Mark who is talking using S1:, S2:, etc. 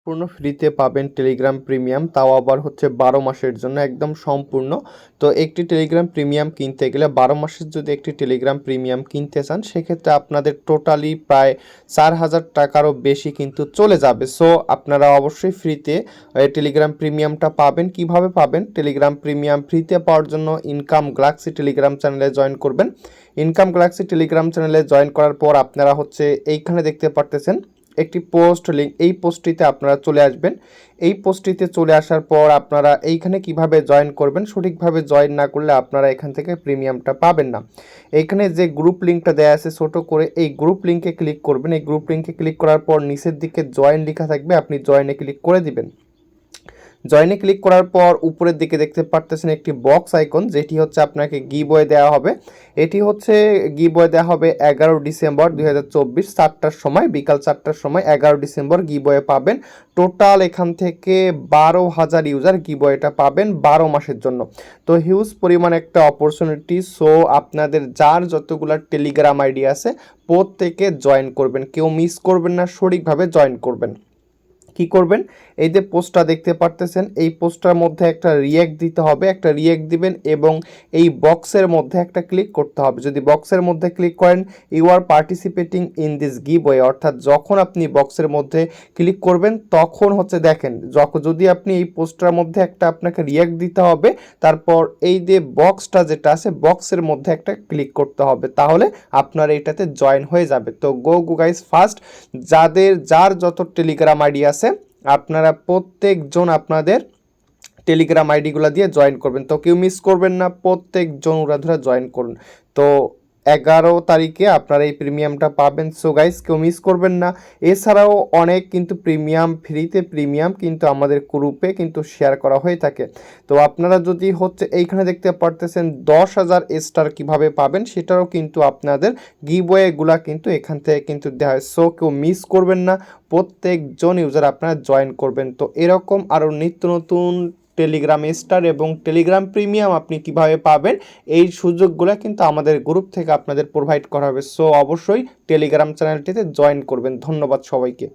S1: পূর্ণ ফ্রিতে পাবেন টেলিগ্রাম প্রিমিয়াম, তাও আবার হচ্ছে 12 মাসের জন্য একদম সম্পূর্ণ। তো একটি টেলিগ্রাম প্রিমিয়াম কিনতে গেলে 12 মাসের যদি একটি টেলিগ্রাম প্রিমিয়াম কিনতে চান সেক্ষেত্রে আপনাদের টোটালি প্রায় 4,000 টাকারও বেশি কিন্তু চলে যাবে। সো আপনারা অবশ্যই ফ্রিতে টেলিগ্রাম প্রিমিয়ামটা পাবেন। কিভাবে পাবেন? টেলিগ্রাম প্রিমিয়াম ফ্রিতে পাওয়ার জন্য ইনকাম গ্যালাক্সি টেলিগ্রাম চ্যানেলে জয়েন করবেন। ইনকাম গ্যালাক্সি টেলিগ্রাম চ্যানেলে জয়েন করার পর আপনারা হচ্ছে এইখানে দেখতে পারতেছেন একটি পোস্ট লিঙ্ক, এই পোস্টটিতে আপনারা চলে আসবেন। এই পোস্টটিতে চলে আসার পর আপনারা এইখানে কিভাবে জয়েন করবেন, সঠিকভাবে জয়েন না করলে আপনারা এখান থেকে প্রিমিয়ামটা পাবেন না। এইখানে যে গ্রুপ লিঙ্কটা দেওয়া আছে ছোট করে, এই গ্রুপ লিঙ্কে ক্লিক করবেন। এই গ্রুপ লিঙ্কে ক্লিক করার পর নিচের দিকে জয়েন লেখা থাকবে, আপনি জয়েনে ক্লিক করে দিবেন। জয়েনে ক্লিক করার পর উপরের দিকে দেখতে পারতেছেন একটি বক্স আইকন, যেটি হচ্ছে আপনাকে গিভওয়ে দেওয়া হবে। এটি হচ্ছে গিভওয়ে দেওয়া হবে 11 ডিসেম্বর 2024 4টার সময়, বিকাল 4টার সময় 11 ডিসেম্বর গিভওয়ে পাবেন। টোটাল এখান থেকে 12,000 ইউজার গিভওয়েটা পাবেন 12 মাসের জন্য। তো হিউজ পরিমাণ একটা অপরচুনিটি। সো আপনাদের যার যতগুলো টেলিগ্রাম আইডি আছে প্রত্যেকে জয়েন করবেন, কেউ মিস করবেন না, সঠিকভাবে জয়েন করবেন। কি করবেন? এই যে পোস্টটা দেখতে পারতেছেন, এই পোস্টটার মধ্যে একটা রিঅ্যাক্ট দিতে হবে, একটা রিঅ্যাক্ট দিবেন এবং এই বক্সের মধ্যে একটা ক্লিক করতে হবে। যদি বক্সের মধ্যে ক্লিক করেন, you are participating in this giveaway, অর্থাৎ যখন আপনি বক্সের মধ্যে ক্লিক করবেন তখন হচ্ছে দেখেন, যদি আপনি এই পোস্টটার মধ্যে একটা আপনাকে রিঅ্যাক্ট দিতে হবে, তারপর এই যে বক্সটা যেটা আছে বক্সের মধ্যে একটা ক্লিক করতে হবে, তাহলে আপনার এটাতে জয়েন হয়ে যাবে। তো গো গাইস ফার্স্ট, যার যত টেলিগ্রাম আইডি আছে আপনারা প্রত্যেকজন আপনাদের টেলিগ্রাম আইডিগুলো দিয়ে জয়েন করবেন। তো কেউ মিস করবেন না, প্রত্যেকজন ওরা ধরে জয়েন করুন। তো 11 তারিখে আপনারা এই প্রিমিয়ামটা পাবেন। সো গাইস কেউ মিস করবেন না। এছাড়াও অনেক কিন্তু প্রিমিয়াম, ফ্রিতে প্রিমিয়াম কিন্তু আমাদের গ্রুপে কিন্তু শেয়ার করা হয়ে থাকে। তো আপনারা যদি হচ্ছে এইখানে দেখতে পারতেছেন 10,000 স্টার কীভাবে পাবেন সেটাও কিন্তু আপনাদের গিভওয়েগুলা কিন্তু এখান থেকে কিন্তু দেওয়া হয়। সো কেউ মিস করবেন না, প্রত্যেকজন ইউজার আপনারা জয়েন করবেন। তো এরকম আরও নিত্য নতুন টেলিগ্রাম স্টার এবং টেলিগ্রাম প্রিমিয়াম আপনি কিভাবে পাবেন এই সুযোগগুলো কিন্তু আমাদের গ্রুপ থেকে আপনাদের প্রোভাইড করা হবে। সো অবশ্যই টেলিগ্রাম চ্যানেলটিতে জয়েন করবেন। ধন্যবাদ সবাইকে।